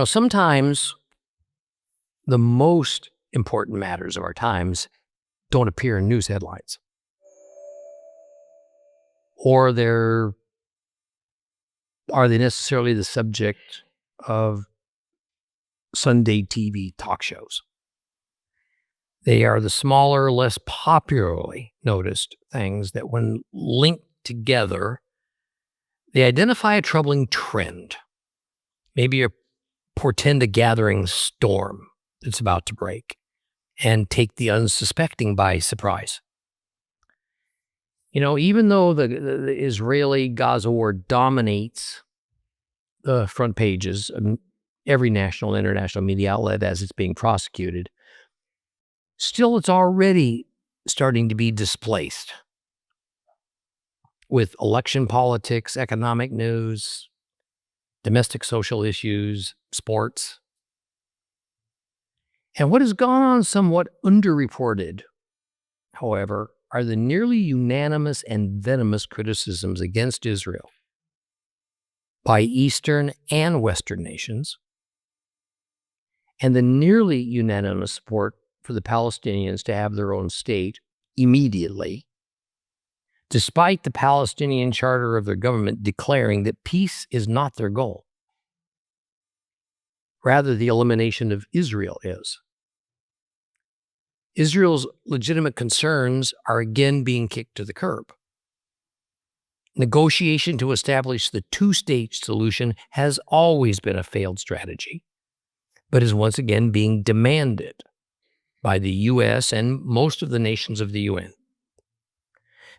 Sometimes the most important matters of our times don't appear in news headlines. Or are they necessarily the subject of Sunday TV talk shows? They are the smaller, less popularly noticed things that, when linked together, they identify a troubling trend, maybe portend a gathering storm that's about to break, and take the unsuspecting by surprise. Even though the Israeli-Gaza war dominates the front pages of every national and international media outlet as it's being prosecuted, still it's already starting to be displaced with election politics, economic news, domestic social issues, sports. And what has gone on somewhat underreported, however, are the nearly unanimous and venomous criticisms against Israel by Eastern and Western nations, and the nearly unanimous support for the Palestinians to have their own state immediately, despite the Palestinian charter of their government declaring that peace is not their goal. Rather, the elimination of Israel is. Israel's legitimate concerns are again being kicked to the curb. Negotiation to establish the two-state solution has always been a failed strategy, but is once again being demanded by the U.S. and most of the nations of the UN.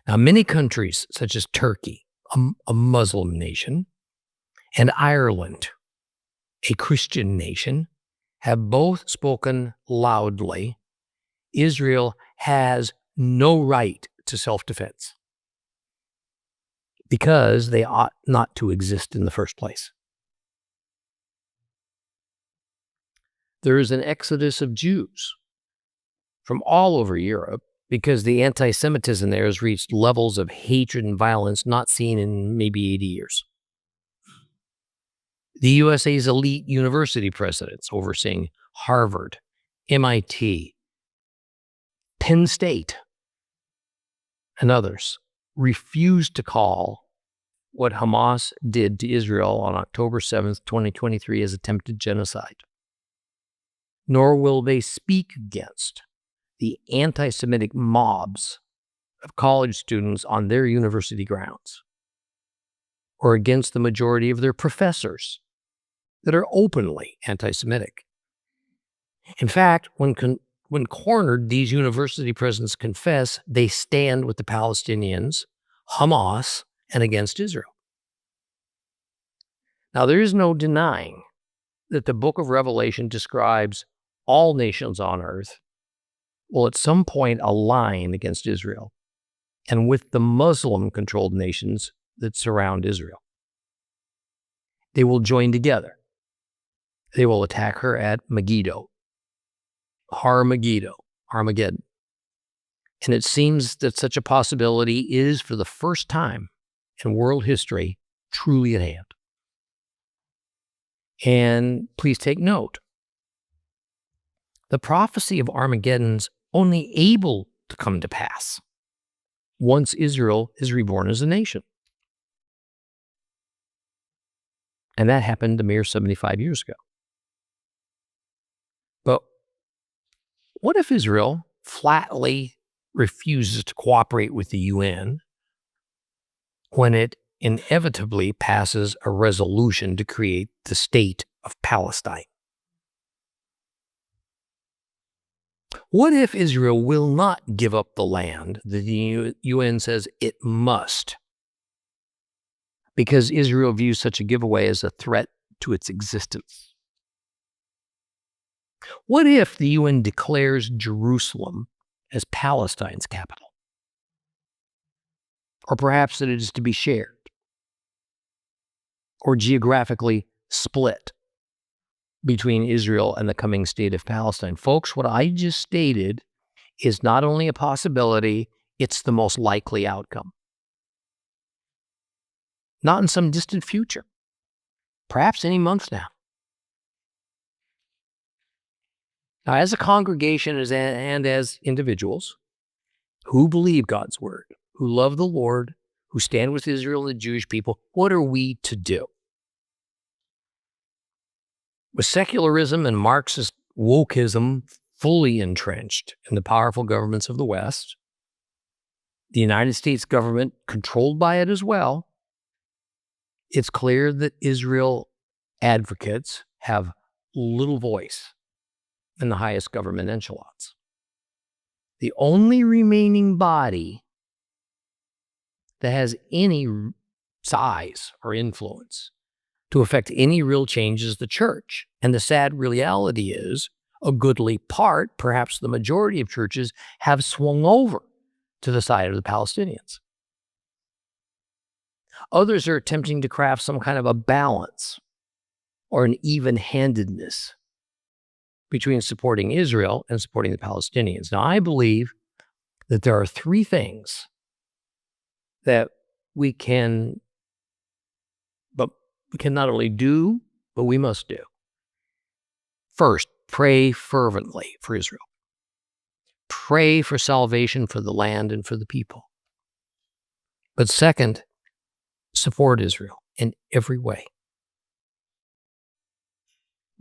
Now, many countries, such as Turkey, a Muslim nation, and Ireland, a Christian nation, have both spoken loudly. Israel has no right to self-defense because they ought not to exist in the first place. There is an exodus of Jews from all over Europe because the anti-Semitism there has reached levels of hatred and violence not seen in maybe 80 years. The USA's elite university presidents overseeing Harvard, MIT, Penn State, and others refused to call what Hamas did to Israel on October 7th, 2023 as attempted genocide. Nor will they speak against the anti-Semitic mobs of college students on their university grounds, or against the majority of their professors that are openly anti-Semitic. In fact, when cornered, these university presidents confess they stand with the Palestinians, Hamas, and against Israel. Now, there is no denying that the book of Revelation describes all nations on earth will at some point align against Israel and with the Muslim-controlled nations that surround Israel. They will join together. They will attack her at Megiddo, Armageddon. And it seems that such a possibility is, for the first time in world history, truly at hand. And please take note, the prophecy of Armageddon's only able to come to pass once Israel is reborn as a nation. And that happened a mere 75 years ago. But what if Israel flatly refuses to cooperate with the UN when it inevitably passes a resolution to create the state of Palestine? What if Israel will not give up the land that the UN says it must, because Israel views such a giveaway as a threat to its existence? What if the UN declares Jerusalem as Palestine's capital? Or perhaps that it is to be shared or geographically split between Israel and the coming state of Palestine. Folks, what I just stated is not only a possibility, it's the most likely outcome. Not in some distant future, perhaps any month now. Now, as a congregation and as individuals who believe God's word, who love the Lord, who stand with Israel and the Jewish people, what are we to do? With secularism and Marxist wokeism fully entrenched in the powerful governments of the West, the United States government controlled by it as well, it's clear that Israel advocates have little voice in the highest government echelons. The only remaining body that has any size or influence to affect any real change is the church. And the sad reality is a goodly part, perhaps the majority of churches, have swung over to the side of the Palestinians. Others are attempting to craft some kind of a balance or an even-handedness between supporting Israel and supporting the Palestinians. Now, I believe that there are three things that we can not only do, but we must do. First, pray fervently for Israel. Pray for salvation for the land and for the people. But second, support Israel in every way.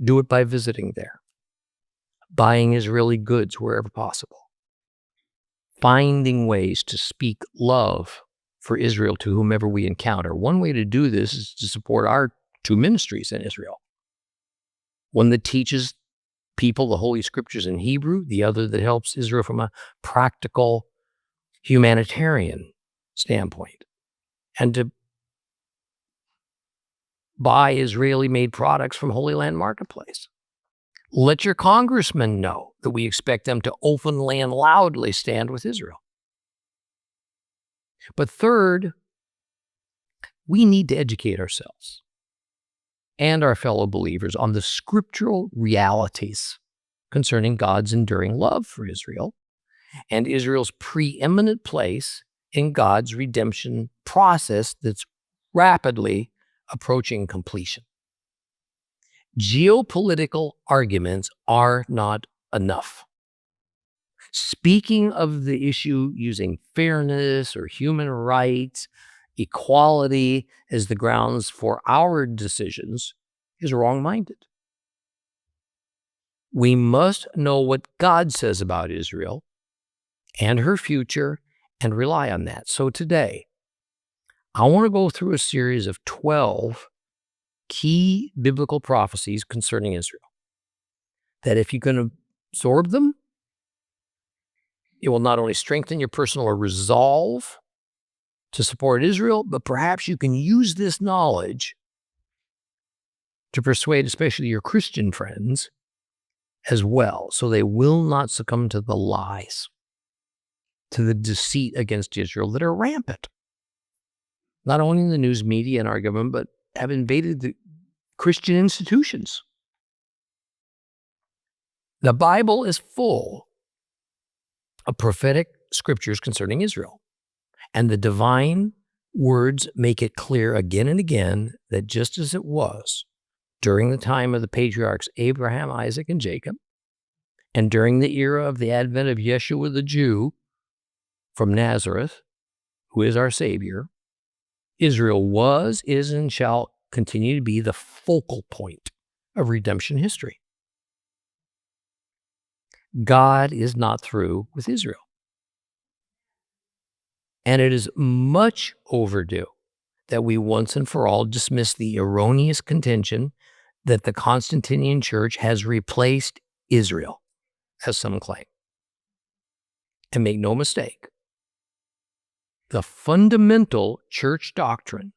Do it by visiting there, buying Israeli goods wherever possible, finding ways to speak love for Israel to whomever we encounter. One way to do this is to support our two ministries in Israel. One that teaches people the Holy Scriptures in Hebrew, the other that helps Israel from a practical humanitarian standpoint, and to buy Israeli-made products from Holy Land Marketplace. Let your congressmen know that we expect them to openly and loudly stand with Israel. But third, we need to educate ourselves and our fellow believers on the scriptural realities concerning God's enduring love for Israel and Israel's preeminent place in God's redemption process that's rapidly approaching completion. Geopolitical arguments are not enough. Speaking of the issue using fairness or human rights, equality as the grounds for our decisions is wrong-minded. We must know what God says about Israel and her future and rely on that. So today, I want to go through a series of 12 key biblical prophecies concerning Israel, that if you can absorb them, it will not only strengthen your personal resolve to support Israel, but perhaps you can use this knowledge to persuade especially your Christian friends as well, so they will not succumb to the lies, to the deceit against Israel that are rampant, not only in the news media and our government, but have invaded the Christian institutions. The Bible is full of prophetic scriptures concerning Israel, and the divine words make it clear again and again that just as it was during the time of the patriarchs Abraham, Isaac, and Jacob, and during the era of the advent of Yeshua the Jew from Nazareth, who is our Savior, Israel was, is, and shall continue to be the focal point of redemption history. God is not through with Israel. And it is much overdue that we once and for all dismiss the erroneous contention that the Constantinian Church has replaced Israel, as some claim. And make no mistake, the fundamental church doctrine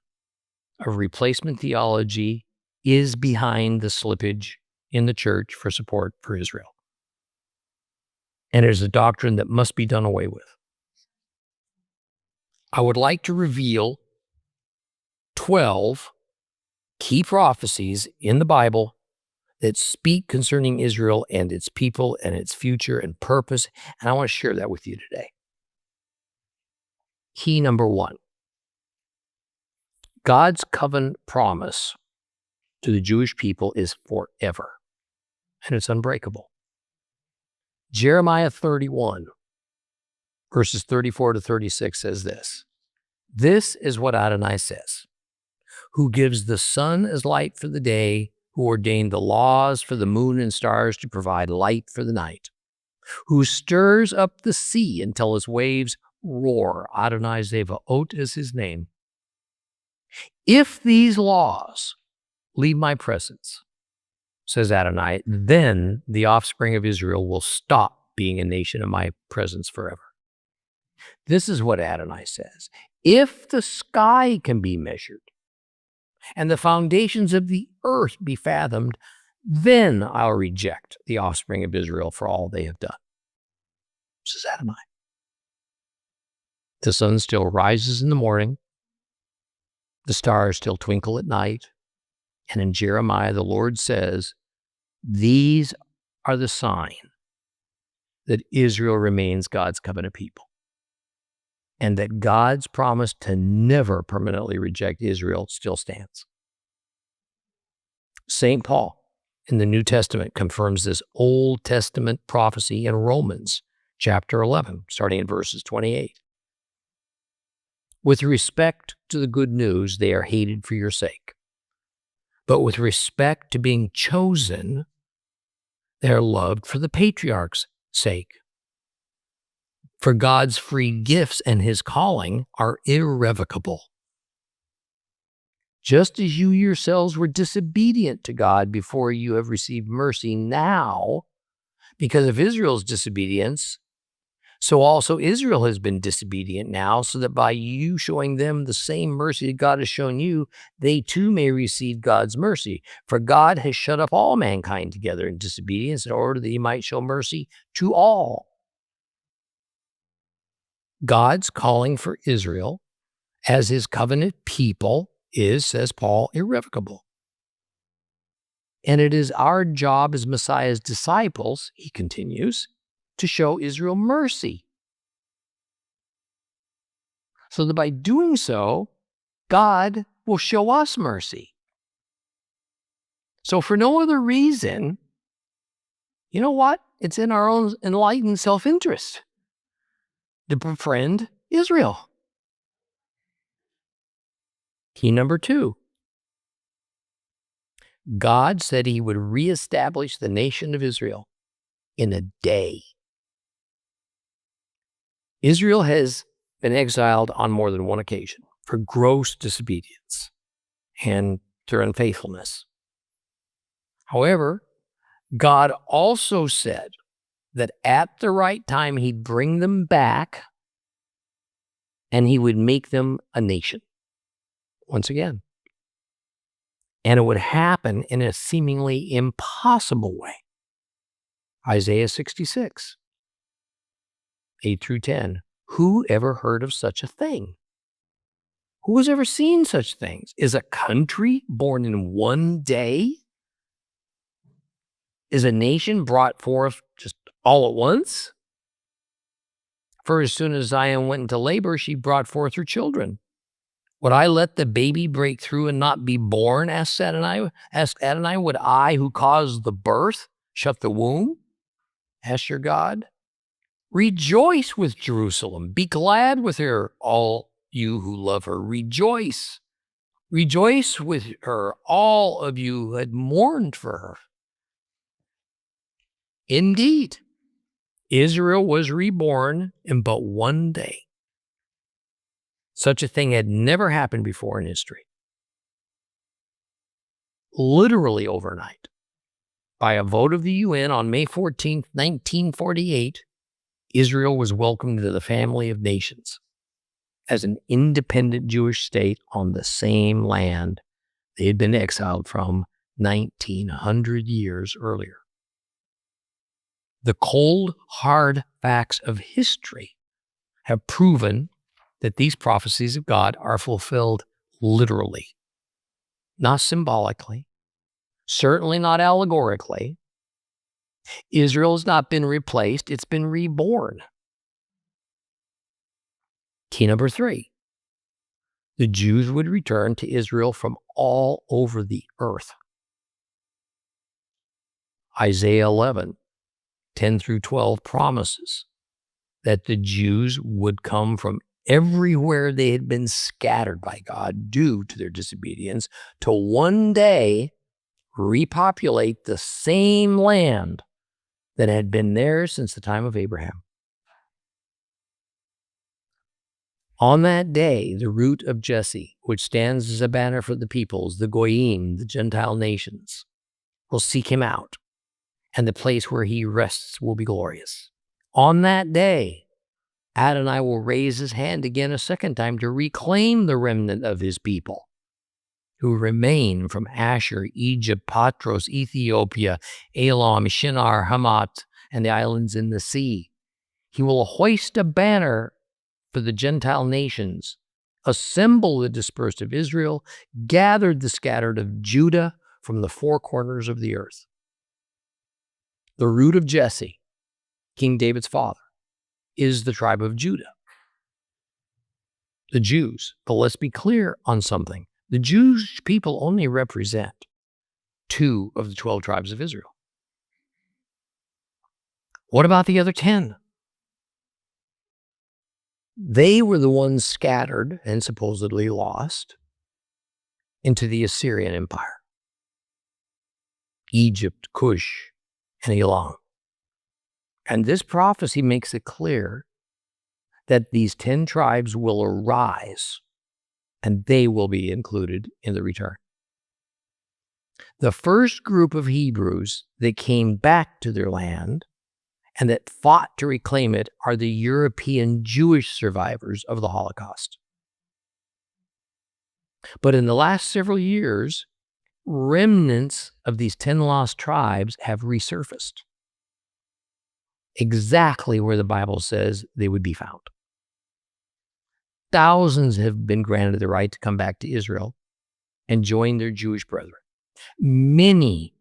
of replacement theology is behind the slippage in the church for support for Israel. And it is a doctrine that must be done away with. I would like to reveal 12 key prophecies in the Bible that speak concerning Israel and its people and its future and purpose, and I want to share that with you today. Key number 1. God's covenant promise to the Jewish people is forever, and it's unbreakable. Jeremiah 31, verses 34 to 36 says this. This is what Adonai says, who gives the sun as light for the day, who ordained the laws for the moon and stars to provide light for the night, who stirs up the sea until its waves roar. Adonai Zevaot is his name. If these laws leave my presence, says Adonai, then the offspring of Israel will stop being a nation in my presence forever. This is what Adonai says. If the sky can be measured and the foundations of the earth be fathomed, then I'll reject the offspring of Israel for all they have done. Says Adonai. The sun still rises in the morning. The stars still twinkle at night. And in Jeremiah, the Lord says, these are the sign that Israel remains God's covenant people, and that God's promise to never permanently reject Israel still stands. St. Paul in the New Testament confirms this Old Testament prophecy in Romans chapter 11, starting in verses 28. With respect to the good news, they are hated for your sake. But with respect to being chosen, they are loved for the patriarchs' sake. For God's free gifts and his calling are irrevocable. Just as you yourselves were disobedient to God before you have received mercy now, because of Israel's disobedience, so also Israel has been disobedient now, so that by you showing them the same mercy that God has shown you, they too may receive God's mercy. For God has shut up all mankind together in disobedience in order that he might show mercy to all. God's calling for Israel as his covenant people is, says Paul, irrevocable. And it is our job as Messiah's disciples, he continues, to show Israel mercy. So that by doing so, God will show us mercy. So for no other reason, you know what? It's in our own enlightened self-interest to befriend Israel. Key number 2. God said he would reestablish the nation of Israel in a day. Israel has been exiled on more than one occasion for gross disobedience and their unfaithfulness. However, God also said that at the right time he'd bring them back and he would make them a nation once again. And it would happen in a seemingly impossible way. Isaiah 66, 8 through 10. Who ever heard of such a thing? Who has ever seen such things? Is a country born in one day? Is a nation brought forth just all at once? For as soon as Zion went into labor, she brought forth her children. Would I let the baby break through and not be born? Asked Adonai. Would I, who caused the birth, shut the womb? Asked your God. Rejoice with Jerusalem. Be glad with her, all you who love her. Rejoice. Rejoice with her, all of you who had mourned for her. Indeed, Israel was reborn in but one day. Such a thing had never happened before in history. Literally overnight, by a vote of the UN on May 14, 1948, Israel was welcomed into the family of nations as an independent Jewish state on the same land they had been exiled from 1900 years earlier. The cold, hard facts of history have proven that these prophecies of God are fulfilled literally, not symbolically, certainly not allegorically. Israel has not been replaced, it's been reborn. Key number 3. The Jews would return to Israel from all over the earth. Isaiah 11, 10 through 12 promises that the Jews would come from everywhere they had been scattered by God due to their disobedience to one day repopulate the same land that had been theirs since the time of Abraham. On that day, the root of Jesse, which stands as a banner for the peoples, the Goyim, the Gentile nations, will seek him out, and the place where he rests will be glorious. On that day, Adonai will raise his hand again a second time to reclaim the remnant of his people who remain from Asher, Egypt, Patros, Ethiopia, Elam, Shinar, Hamat, and the islands in the sea. He will hoist a banner for the Gentile nations, assemble the dispersed of Israel, gather the scattered of Judah from the four corners of the earth. The root of Jesse, King David's father, is the tribe of Judah, the Jews. But let's be clear on something. The Jewish people only represent 2 of the 12 tribes of Israel. What about the other 10? They were the ones scattered and supposedly lost into the Assyrian Empire, Egypt, Cush, and Elam. And this prophecy makes it clear that these 10 tribes will arise and they will be included in the return. The first group of Hebrews that came back to their land and that fought to reclaim it are the European Jewish survivors of the Holocaust. But in the last several years, remnants of these 10 lost tribes have resurfaced, exactly where the Bible says they would be found. Thousands have been granted the right to come back to Israel and join their Jewish brethren. Many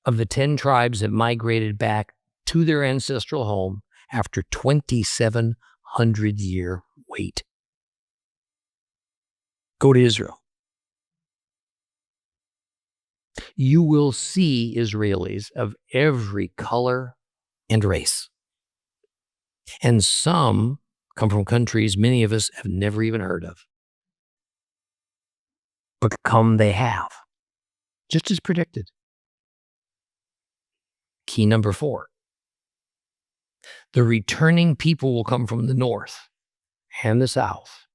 of the 10 tribes have migrated back to their ancestral home after 2,700-year wait. Go to Israel. You will see Israelis of every color and race. And some come from countries many of us have never even heard of. But come they have, just as predicted. Key number 4. The returning people will come from the north and the south.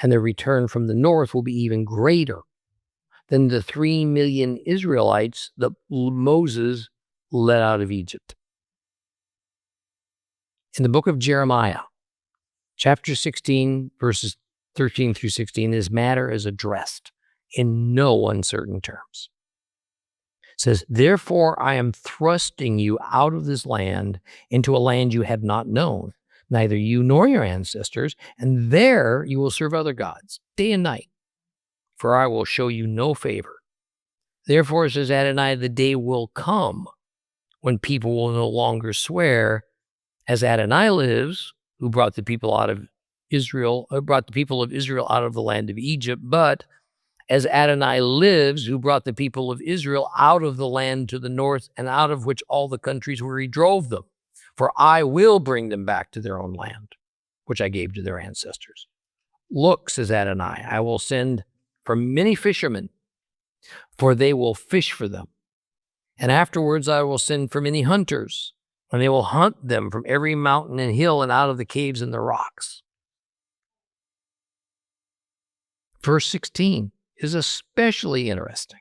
And the return from the north will be even greater than the 3 million Israelites that Moses led out of Egypt. In the book of Jeremiah, chapter 16, verses 13 through 16, this matter is addressed in no uncertain terms. It says, "Therefore I am thrusting you out of this land into a land you have not known, neither you nor your ancestors, and there you will serve other gods, day and night, for I will show you no favor. Therefore, says Adonai, the day will come when people will no longer swear, as Adonai lives, who brought the people out of Israel, brought the people of Israel out of the land of Egypt, but as Adonai lives, who brought the people of Israel out of the land to the north, and out of which all the countries where he drove them. For I will bring them back to their own land, which I gave to their ancestors. Look, says Adonai, I will send for many fishermen, for they will fish for them. And afterwards I will send for many hunters, and they will hunt them from every mountain and hill and out of the caves and the rocks." Verse 16 is especially interesting,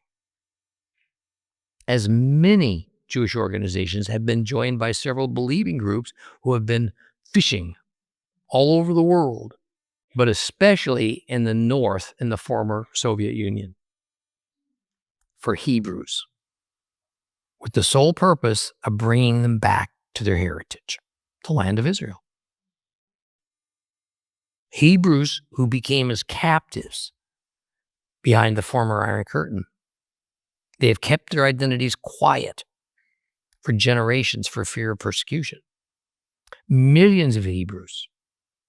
as many Jewish organizations have been joined by several believing groups who have been fishing all over the world, but especially in the north in the former Soviet Union, for Hebrews, with the sole purpose of bringing them back to their heritage, the land of Israel. Hebrews who became as captives behind the former Iron Curtain. They have kept their identities quiet for generations for fear of persecution. Millions of Hebrews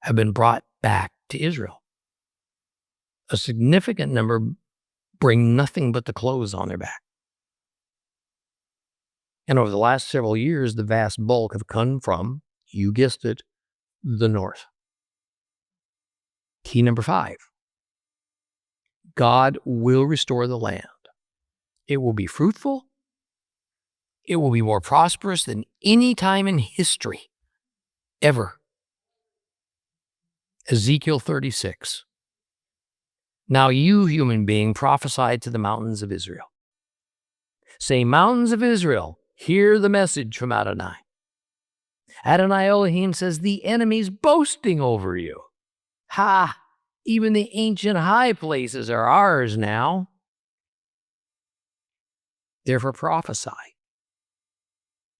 have been brought back to Israel. A significant number bring nothing but the clothes on their back. And over the last several years, the vast bulk have come from, you guessed it, the north. Key number 5. God will restore the land. It will be fruitful. It will be more prosperous than any time in history, ever. Ezekiel 36. Now you, human being, prophesy to the mountains of Israel. Say, mountains of Israel, hear the message from Adonai. Adonai Elohim says, the enemy's boasting over you. Ha! Even the ancient high places are ours now. Therefore prophesy.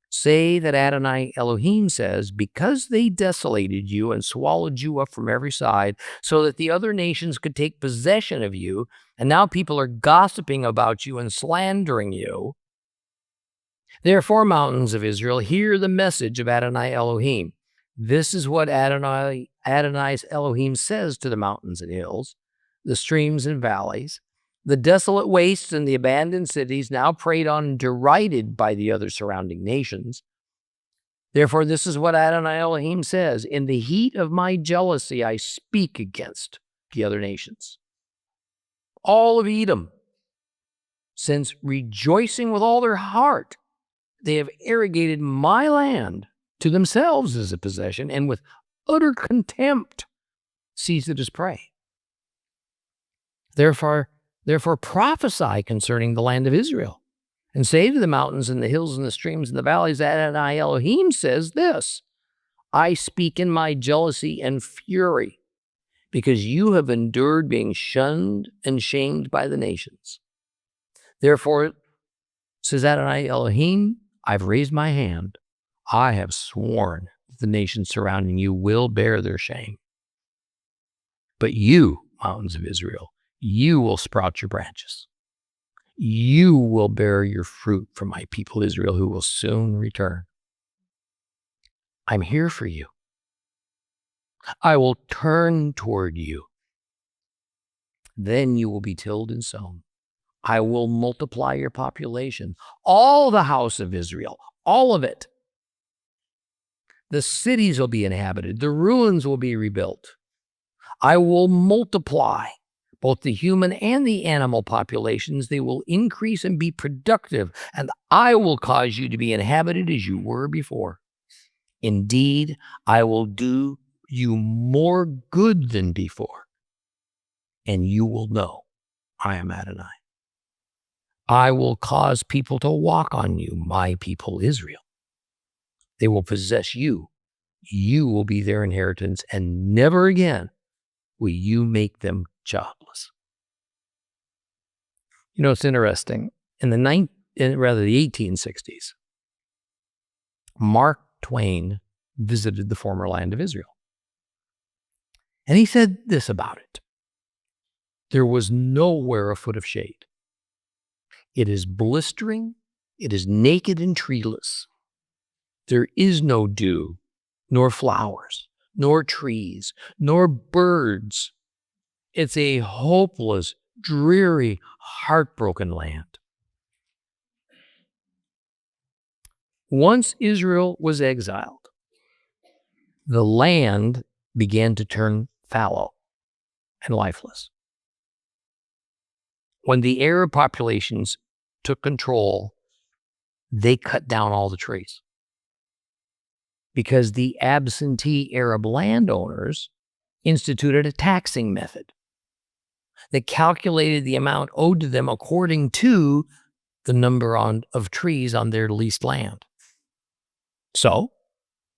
Say that Adonai Elohim says, because they desolated you and swallowed you up from every side, so that the other nations could take possession of you, and now people are gossiping about you and slandering you. Therefore, mountains of Israel, hear the message of Adonai Elohim. This is what Adonai's Elohim says to the mountains and hills, the streams and valleys, the desolate wastes and the abandoned cities, now preyed on and derided by the other surrounding nations. Therefore, this is what Adonai Elohim says, in the heat of my jealousy, I speak against the other nations. All of Edom, since rejoicing with all their heart, they have arrogated my land to themselves as a possession, and with utter contempt seized it as prey. Therefore prophesy concerning the land of Israel, and say to the mountains and the hills and the streams and the valleys, Adonai Elohim says this, I speak in my jealousy and fury, because you have endured being shunned and shamed by the nations. Therefore, says Adonai Elohim, I've raised my hand. I have sworn that the nations surrounding you will bear their shame. But you, mountains of Israel, you will sprout your branches. You will bear your fruit for my people Israel, who will soon return. I'm here for you. I will turn toward you. Then you will be tilled and sown. I will multiply your population, all the house of Israel, all of it. The cities will be inhabited. The ruins will be rebuilt. I will multiply both the human and the animal populations. They will increase and be productive, and I will cause you to be inhabited as you were before. Indeed, I will do you more good than before, and you will know I am Adonai. I will cause people to walk on you, my people Israel. They will possess you. You will be their inheritance, and never again will you make them childless. You know, it's interesting. In the 1860s, Mark Twain visited the former land of Israel. And he said this about it. There was nowhere a foot of shade. It is blistering. It is naked and treeless. There is no dew, nor flowers, nor trees, nor birds. It's a hopeless, dreary, heartbroken land. Once Israel was exiled, the land began to turn fallow and lifeless. When the Arab populations took control, they cut down all the trees, because the absentee Arab landowners instituted a taxing method that calculated the amount owed to them according to the number of trees on their leased land. So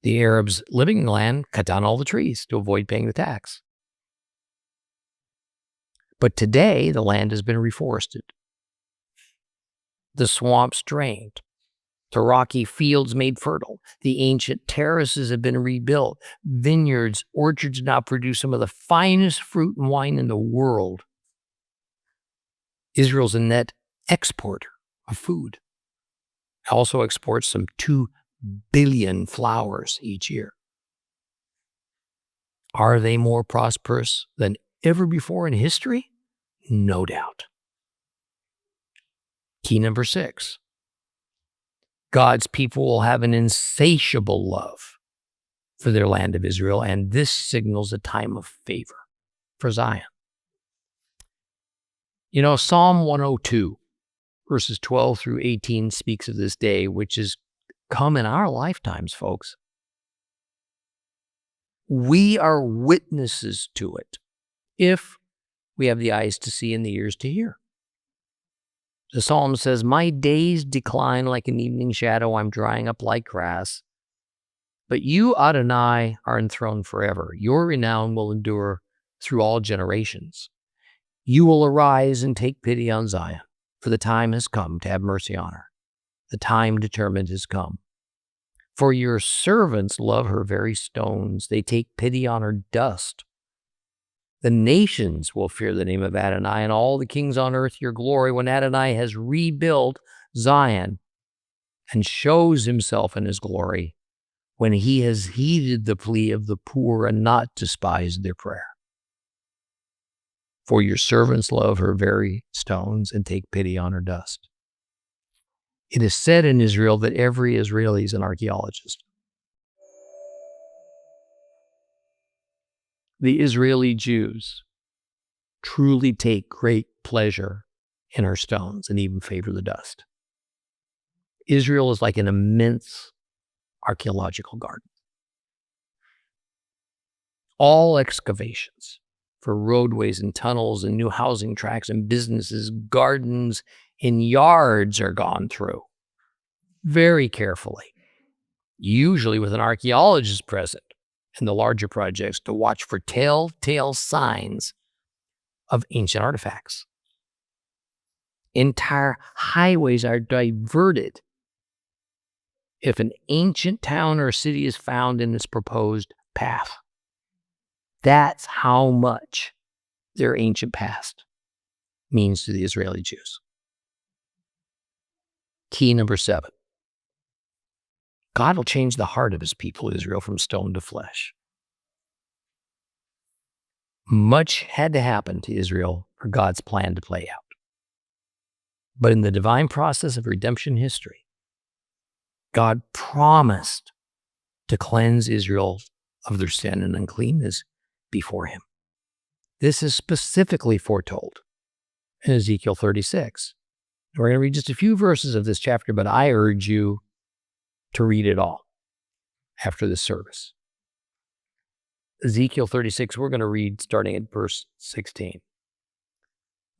the Arabs living in the land cut down all the trees to avoid paying the tax. But today, the land has been reforested. The swamps drained. The rocky fields made fertile. The ancient terraces have been rebuilt. Vineyards, orchards now produce some of the finest fruit and wine in the world. Israel's a net exporter of food. It also exports some 2 billion flowers each year. Are they more prosperous than ever before in history? No doubt. Key number 6. God's people will have an insatiable love for their land of Israel, and this signals a time of favor for Zion. You know, Psalm 102, verses 12 through 18 speaks of this day, which is come in our lifetimes, folks. We are witnesses to it if we have the eyes to see and the ears to hear. The psalm says, my days decline like an evening shadow. I'm drying up like grass. But you, Adonai, are enthroned forever. Your renown will endure through all generations. You will arise and take pity on Zion, for the time has come to have mercy on her. The time determined has come. For your servants love her very stones. They take pity on her dust. The nations will fear the name of Adonai, and all the kings on earth your glory, when Adonai has rebuilt Zion and shows himself in his glory, when he has heeded the plea of the poor and not despised their prayer. For your servants love her very stones and take pity on her dust. It is said in Israel that every Israeli is an archaeologist. The Israeli Jews truly take great pleasure in her stones and even favor the dust. Israel is like an immense archaeological garden. All excavations for roadways and tunnels and new housing tracts and businesses, gardens and yards are gone through very carefully, usually with an archaeologist present in the larger projects to watch for telltale signs of ancient artifacts. Entire highways are diverted if an ancient town or city is found in its proposed path. That's how much their ancient past means to the Israeli Jews. Key number 7. God will change the heart of his people, Israel, from stone to flesh. Much had to happen to Israel for God's plan to play out. But in the divine process of redemption history, God promised to cleanse Israel of their sin and uncleanness before him. This is specifically foretold in Ezekiel 36. We're going to read just a few verses of this chapter, but I urge you to read it all after this service. Ezekiel 36, we're going to read starting at verse 16.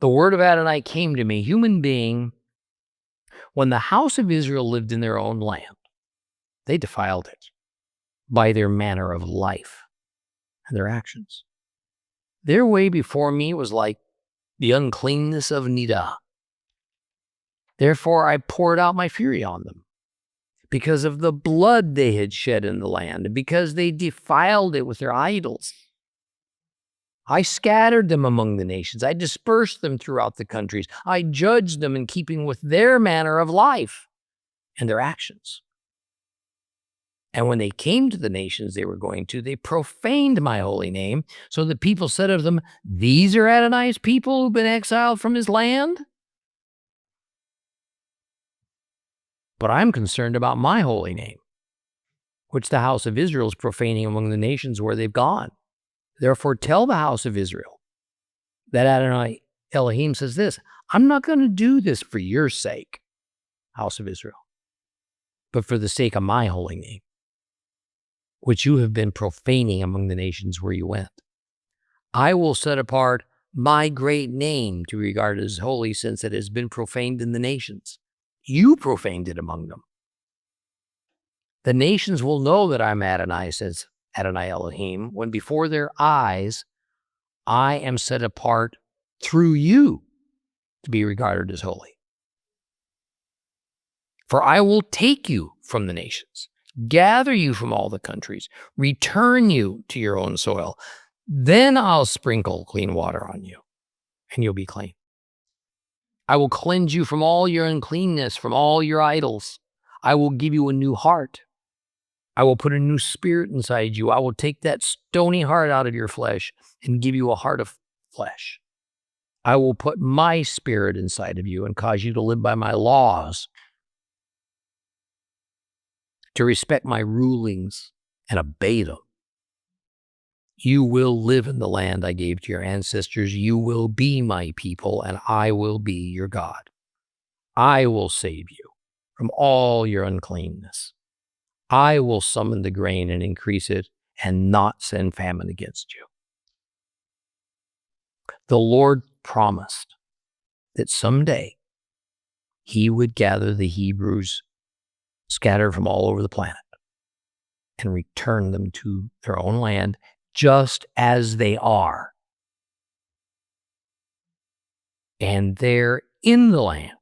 The word of Adonai came to me, human being, when the house of Israel lived in their own land, they defiled it by their manner of life and their actions. Their way before me was like the uncleanness of Nidah. Therefore I poured out my fury on them, because of the blood they had shed in the land, and because they defiled it with their idols. I scattered them among the nations. I dispersed them throughout the countries. I judged them in keeping with their manner of life and their actions. And when they came to the nations they were going to, they profaned my holy name. So the people said of them, these are Adonai's people who've been exiled from his land? But I'm concerned about my holy name, which the house of Israel is profaning among the nations where they've gone. Therefore, tell the house of Israel that Adonai Elohim says this, I'm not going to do this for your sake, house of Israel, but for the sake of my holy name, which you have been profaning among the nations where you went. I will set apart my great name to regard as holy, since it has been profaned in the nations. You profaned it among them. The nations will know that I'm Adonai, says Adonai Elohim, when before their eyes I am set apart through you to be regarded as holy. For I will take you from the nations, gather you from all the countries, return you to your own soil. Then I'll sprinkle clean water on you, and you'll be clean. I will cleanse you from all your uncleanness, from all your idols. I will give you a new heart. I will put a new spirit inside you. I will take that stony heart out of your flesh and give you a heart of flesh. I will put my spirit inside of you and cause you to live by my laws. to respect my rulings and obey them. You will live in the land I gave to your ancestors. You will be my people, and I will be your God. I will save you from all your uncleanness. I will summon the grain and increase it, and not send famine against you. The Lord promised that someday he would gather the Hebrews scattered from all over the planet and return them to their own land just as they are. And there in the land,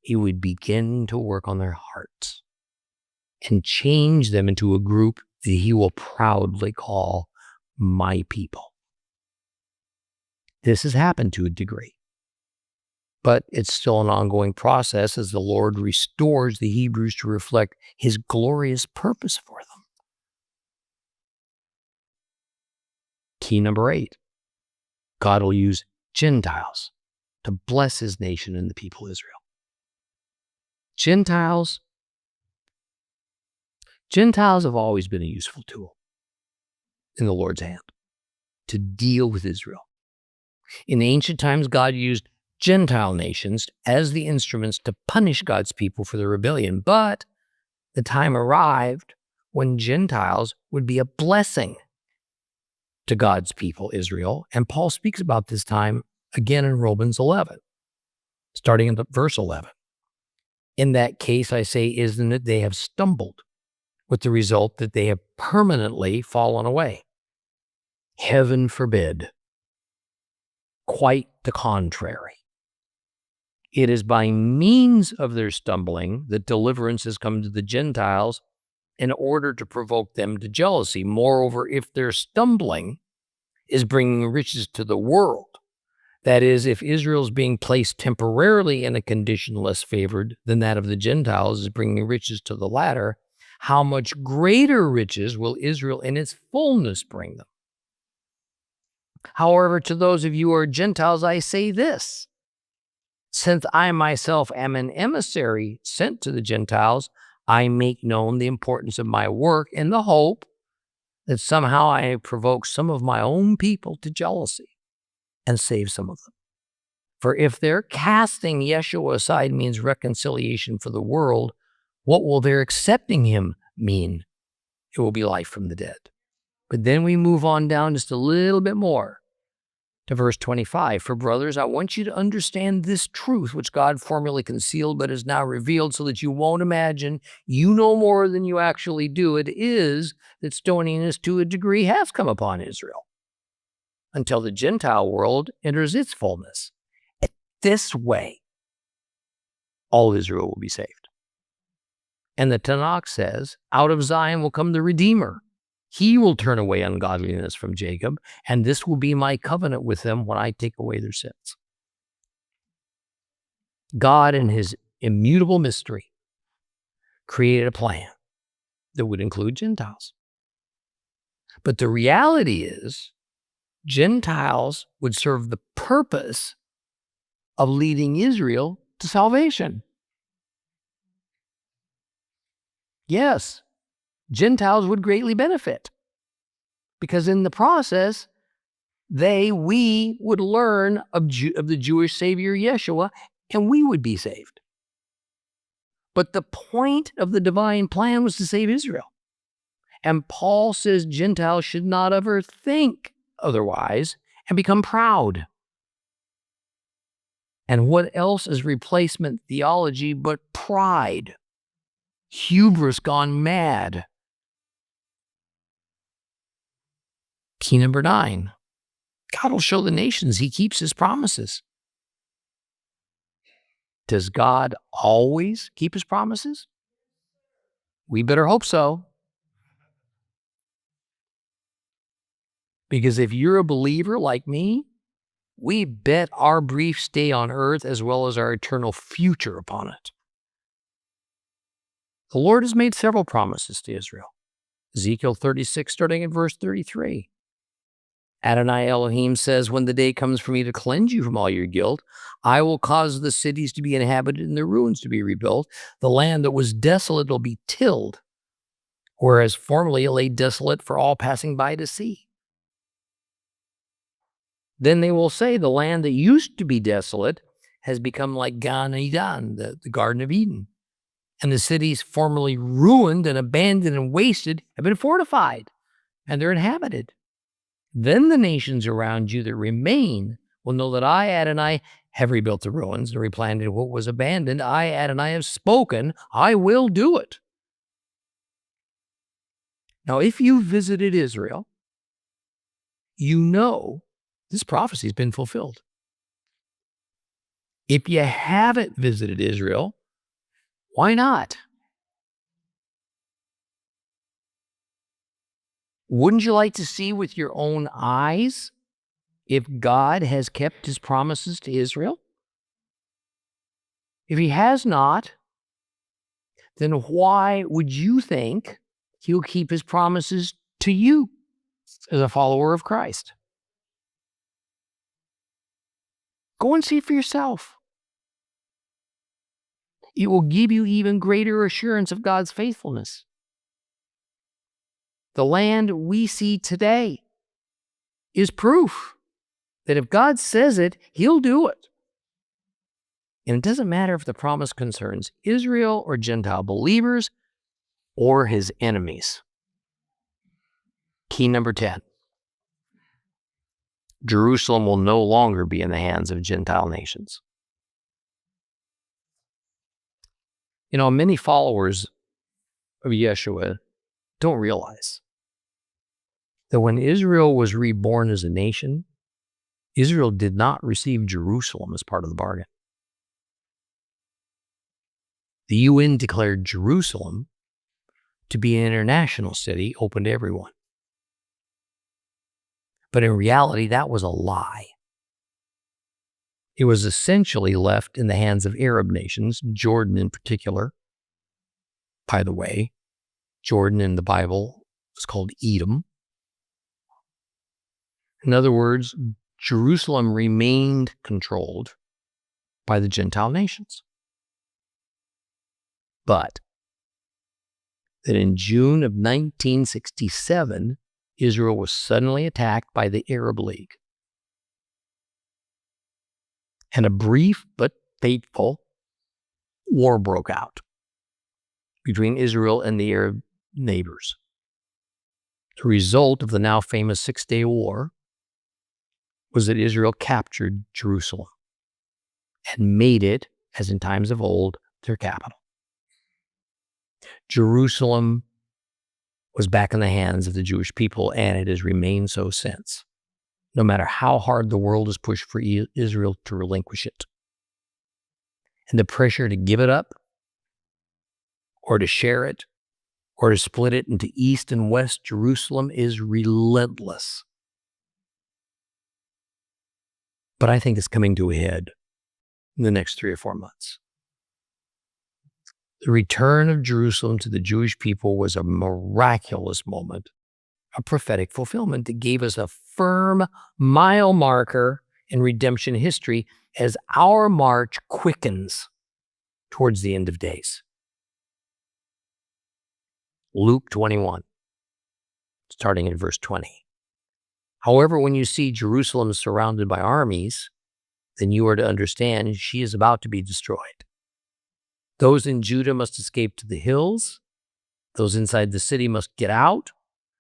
he would begin to work on their hearts and change them into a group that he will proudly call my people. This has happened to a degree, but it's still an ongoing process as the Lord restores the Hebrews to reflect his glorious purpose for them. Key number 8, God will use Gentiles to bless his nation and the people of Israel. Gentiles have always been a useful tool in the Lord's hand to deal with Israel. In ancient times, God used Gentile nations as the instruments to punish God's people for their rebellion, but the time arrived when Gentiles would be a blessing to God's people, Israel, and Paul speaks about this time again in Romans 11, starting in verse 11. In that case, I say, isn't it they have stumbled, with the result that they have permanently fallen away? Heaven forbid. Quite the contrary. It is by means of their stumbling that deliverance has come to the Gentiles in order to provoke them to jealousy. Moreover, if their stumbling is bringing riches to the world, that is, if Israel is being placed temporarily in a condition less favored than that of the Gentiles is bringing riches to the latter, how much greater riches will Israel in its fullness bring them? However, to those of you who are Gentiles, I say this: since I myself am an emissary sent to the Gentiles, I make known the importance of my work in the hope that somehow I provoke some of my own people to jealousy and save some of them. For if their casting Yeshua aside means reconciliation for the world, what will their accepting him mean? It will be life from the dead. But then we move on down just a little bit more to verse 25. For brothers, I want you to understand this truth, which God formerly concealed but is now revealed, so that you won't imagine you know more than you actually do. It is that stoniness to a degree has come upon Israel until the Gentile world enters its fullness. This way, all Israel will be saved. And the Tanakh says, out of Zion will come the Redeemer. He will turn away ungodliness from Jacob, and this will be my covenant with them when I take away their sins. God, in his immutable mystery, created a plan that would include Gentiles. But the reality is, Gentiles would serve the purpose of leading Israel to salvation. Yes, Gentiles would greatly benefit because in the process, we would learn of the Jewish Savior Yeshua, and we would be saved. But the point of the divine plan was to save Israel. And Paul says Gentiles should not ever think otherwise and become proud. And what else is replacement theology but pride? Hubris gone mad. Key number 9. God will show the nations he keeps his promises. Does God always keep his promises? We better hope so. Because if you're a believer like me, we bet our brief stay on earth as well as our eternal future upon it. The Lord has made several promises to Israel. Ezekiel 36, starting in verse 33. Adonai Elohim says, when the day comes for me to cleanse you from all your guilt, I will cause the cities to be inhabited and the ruins to be rebuilt. The land that was desolate will be tilled, whereas formerly it lay desolate for all passing by to see. Then they will say, the land that used to be desolate has become like Gan Eden, the Garden of Eden. And the cities formerly ruined and abandoned and wasted have been fortified, and they're inhabited. Then the nations around you that remain will know that I, Adonai, have rebuilt the ruins and replanted what was abandoned. I, Adonai, have spoken. I will do it. Now, if you visited Israel, you know this prophecy has been fulfilled. If you haven't visited Israel, why not? Wouldn't you like to see with your own eyes if God has kept his promises to Israel? If he has not, then why would you think he'll keep his promises to you as a follower of Christ? Go and see for yourself. It will give you even greater assurance of God's faithfulness. The land we see today is proof that if God says it, he'll do it. And it doesn't matter if the promise concerns Israel or Gentile believers or his enemies. Key number 10. Jerusalem will no longer be in the hands of Gentile nations. You know, many followers of Yeshua don't realize that when Israel was reborn as a nation, Israel did not receive Jerusalem as part of the bargain. The UN declared Jerusalem to be an international city open to everyone. But in reality, that was a lie. It was essentially left in the hands of Arab nations, Jordan in particular. By the way, Jordan in the Bible was called Edom. In other words, Jerusalem remained controlled by the Gentile nations. But that in June of 1967, Israel was suddenly attacked by the Arab League. And a brief but fateful war broke out between Israel and the Arab neighbors. The result of the now famous Six-Day War was that Israel captured Jerusalem and made it, as in times of old, their capital. Jerusalem was back in the hands of the Jewish people, and it has remained so since, no matter how hard the world has pushed for Israel to relinquish it. And the pressure to give it up, or to share it, or to split it into East and West Jerusalem is relentless. But I think it's coming to a head in the next 3 or 4 months. The return of Jerusalem to the Jewish people was a miraculous moment, a prophetic fulfillment that gave us a firm mile marker in redemption history as our march quickens towards the end of days. Luke 21, starting in verse 20. However, when you see Jerusalem surrounded by armies, then you are to understand she is about to be destroyed. Those in Judah must escape to the hills. Those inside the city must get out.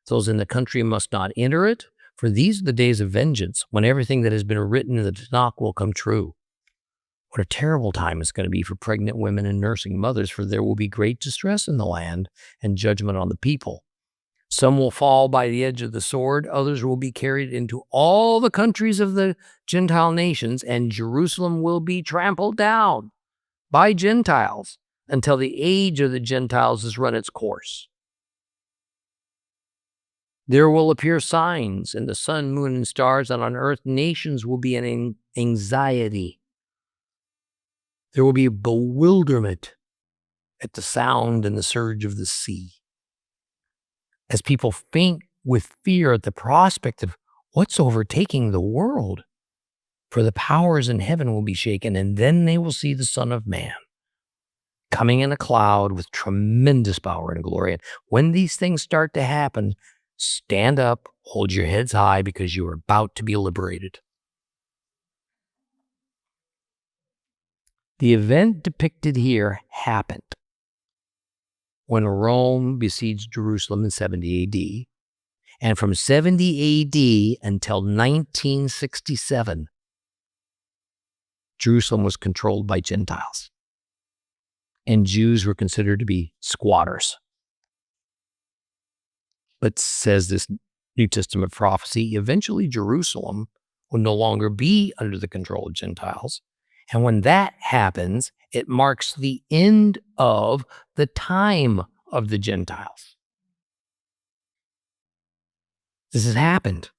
Those in the country must not enter it. For these are the days of vengeance, when everything that has been written in the Tanakh will come true. What a terrible time it's going to be for pregnant women and nursing mothers, for there will be great distress in the land and judgment on the people. Some will fall by the edge of the sword. Others will be carried into all the countries of the Gentile nations, and Jerusalem will be trampled down by Gentiles until the age of the Gentiles has run its course. There will appear signs in the sun, moon, and stars, and on earth nations will be in anxiety. There will be bewilderment at the sound and the surge of the sea, as people faint with fear at the prospect of What's overtaking the world? For the powers in heaven will be shaken, and then they will see the Son of Man coming in a cloud with tremendous power and glory. And when these things start to happen, stand up, hold your heads high, because you are about to be liberated. The event depicted here happened when Rome besieged Jerusalem in 70 AD. And from 70 AD until 1967, Jerusalem was controlled by Gentiles, and Jews were considered to be squatters. But says this New Testament prophecy, eventually Jerusalem will no longer be under the control of Gentiles. And when that happens, it marks the end of the time of the Gentiles. This has happened.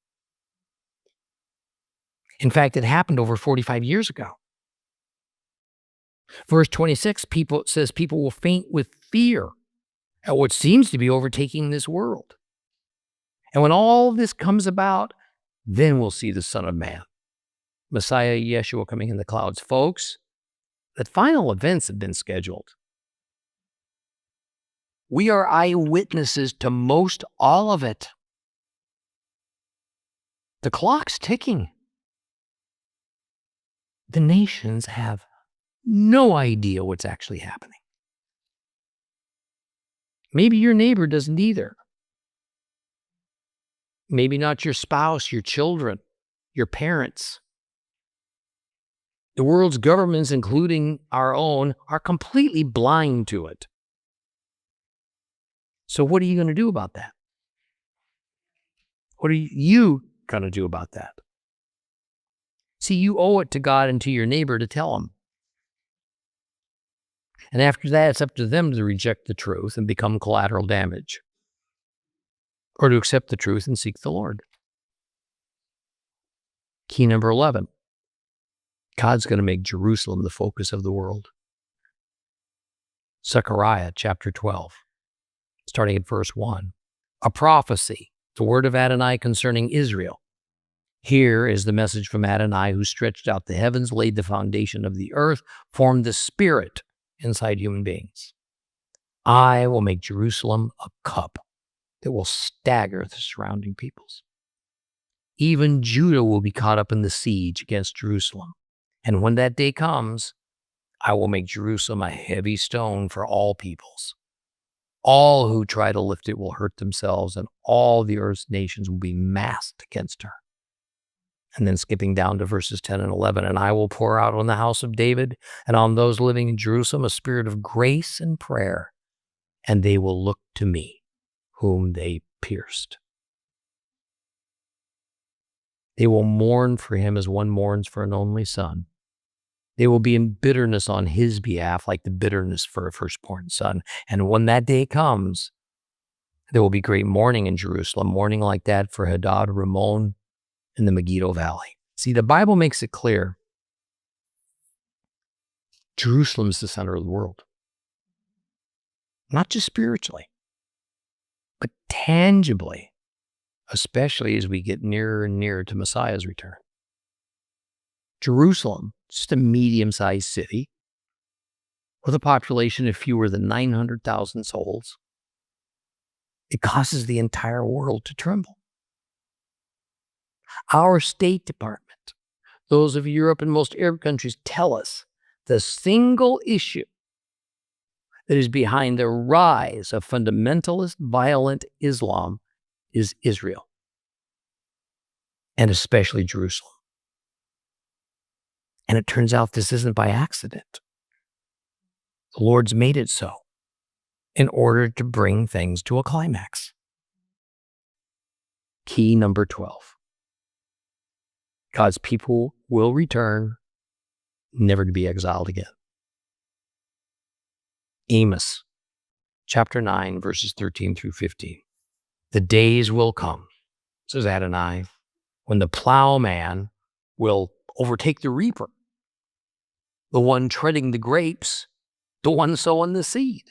In fact, it happened over 45 years ago. Verse 26 says people will faint with fear at what seems to be overtaking this world. And when all this comes about, then we'll see the Son of Man, Messiah Yeshua, coming in the clouds. Folks, the final events have been scheduled. We are eyewitnesses to most all of it. The clock's ticking. The nations have no idea what's actually happening. Maybe your neighbor doesn't either. Maybe not your spouse, your children, your parents. The world's governments, including our own, are completely blind to it. So what are you going to do about that? What are you going to do about that? See, you owe it to God and to your neighbor to tell them. And after that, it's up to them to reject the truth and become collateral damage, or to accept the truth and seek the Lord. Key number 11. God's going to make Jerusalem the focus of the world. Zechariah chapter 12, starting at verse 1. A prophecy, the word of Adonai concerning Israel. Here is the message from Adonai, who stretched out the heavens, laid the foundation of the earth, formed the spirit inside human beings. I will make Jerusalem a cup that will stagger the surrounding peoples. Even Judah will be caught up in the siege against Jerusalem. And when that day comes, I will make Jerusalem a heavy stone for all peoples. All who try to lift it will hurt themselves, and all the earth's nations will be massed against her. And then skipping down to verses 10 and 11, and I will pour out on the house of David and on those living in Jerusalem a spirit of grace and prayer, and they will look to me, whom they pierced. They will mourn for him as one mourns for an only son. They will be in bitterness on his behalf, like the bitterness for a firstborn son. And when that day comes, there will be great mourning in Jerusalem, mourning like that for Hadad, Ramon, in the Megiddo Valley. See, the Bible makes it clear Jerusalem is the center of the world. Not just spiritually, but tangibly, especially as we get nearer and nearer to Messiah's return. Jerusalem, just a medium-sized city with a population of fewer than 900,000 souls, it causes the entire world to tremble. Our State Department, those of Europe and most Arab countries, tell us the single issue that is behind the rise of fundamentalist, violent Islam is Israel, and especially Jerusalem. And it turns out this isn't by accident. The Lord's made it so in order to bring things to a climax. Key number 12. God's people will return, never to be exiled again. Amos, chapter 9, verses 13 through 15. The days will come, says Adonai, when the plowman will overtake the reaper, the one treading the grapes, the one sowing the seed.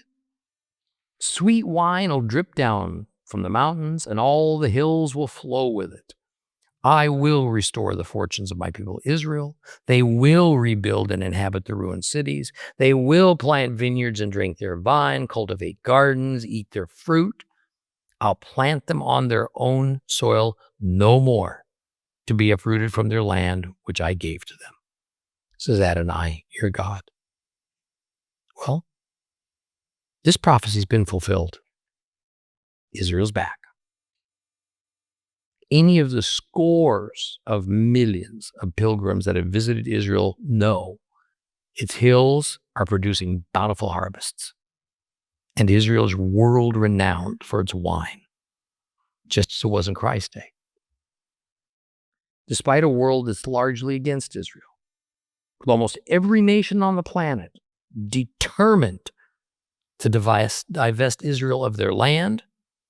Sweet wine will drip down from the mountains, and all the hills will flow with it. I will restore the fortunes of my people Israel. They will rebuild and inhabit the ruined cities. They will plant vineyards and drink their vine, cultivate gardens, eat their fruit. I'll plant them on their own soil no more, to be uprooted from their land, which I gave to them, says Adonai, your God. Well, this prophecy's been fulfilled. Israel's back. Any of the scores of millions of pilgrims that have visited Israel know its hills are producing bountiful harvests. And Israel is world-renowned for its wine, just as it was in Christ's day. Despite a world that's largely against Israel, with almost every nation on the planet determined to divest Israel of their land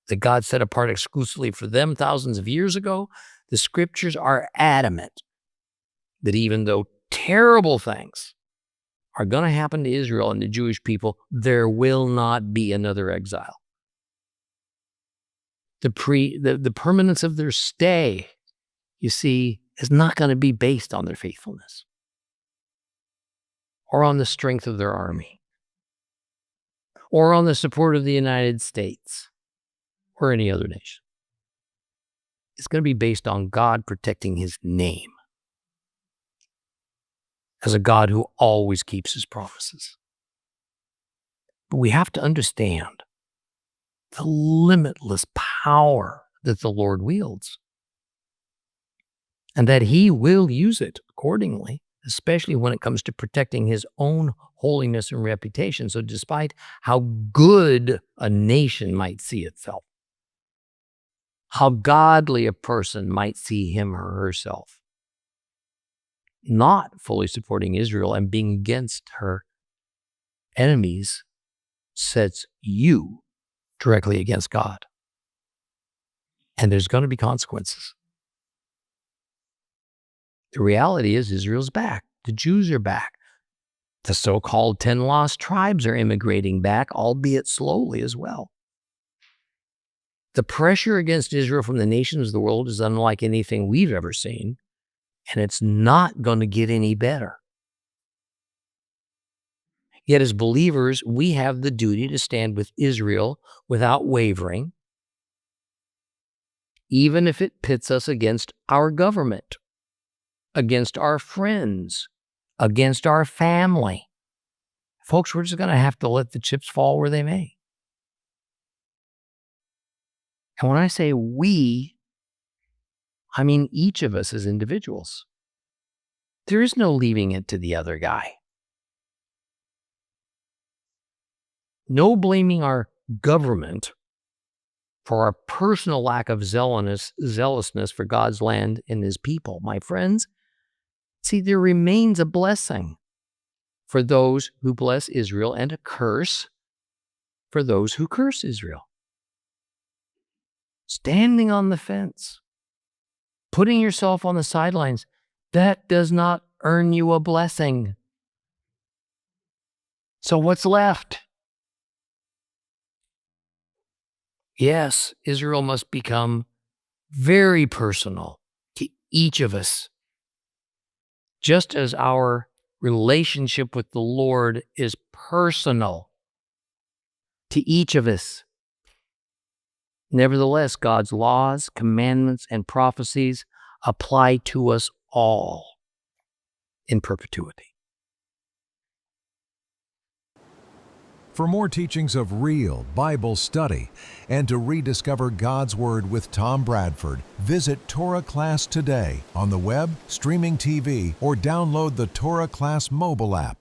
that God set apart exclusively for them thousands of years ago, the scriptures are adamant that even though terrible things are going to happen to Israel and the Jewish people, there will not be another exile. The permanence of their stay, you see, is not going to be based on their faithfulness or on the strength of their army or on the support of the United States or any other nation. It's going to be based on God protecting his name as a God who always keeps his promises. But we have to understand the limitless power that the Lord wields, and that he will use it accordingly, especially when it comes to protecting his own holiness and reputation. So despite how good a nation might see itself, how godly a person might see him or herself, not fully supporting Israel and being against her enemies sets you directly against God. And there's going to be consequences. The reality is Israel's back. The Jews are back. The so-called 10 lost tribes are immigrating back, albeit slowly as well. The pressure against Israel from the nations of the world is unlike anything we've ever seen, and it's not going to get any better. Yet as believers, we have the duty to stand with Israel without wavering, even if it pits us against our government, against our friends, against our family. Folks, we're just going to have to let the chips fall where they may. And when I say we, I mean each of us as individuals. There is no leaving it to the other guy. No blaming our government for our personal lack of zealousness for God's land and his people. My friends, see, there remains a blessing for those who bless Israel and a curse for those who curse Israel. Standing on the fence, putting yourself on the sidelines, that does not earn you a blessing. So what's left? Yes, Israel must become very personal to each of us, just as our relationship with the Lord is personal to each of us. Nevertheless, God's laws, commandments, and prophecies apply to us all in perpetuity. For more teachings of real Bible study and to rediscover God's Word with Tom Bradford, visit Torah Class today on the web, streaming TV, or download the Torah Class mobile app.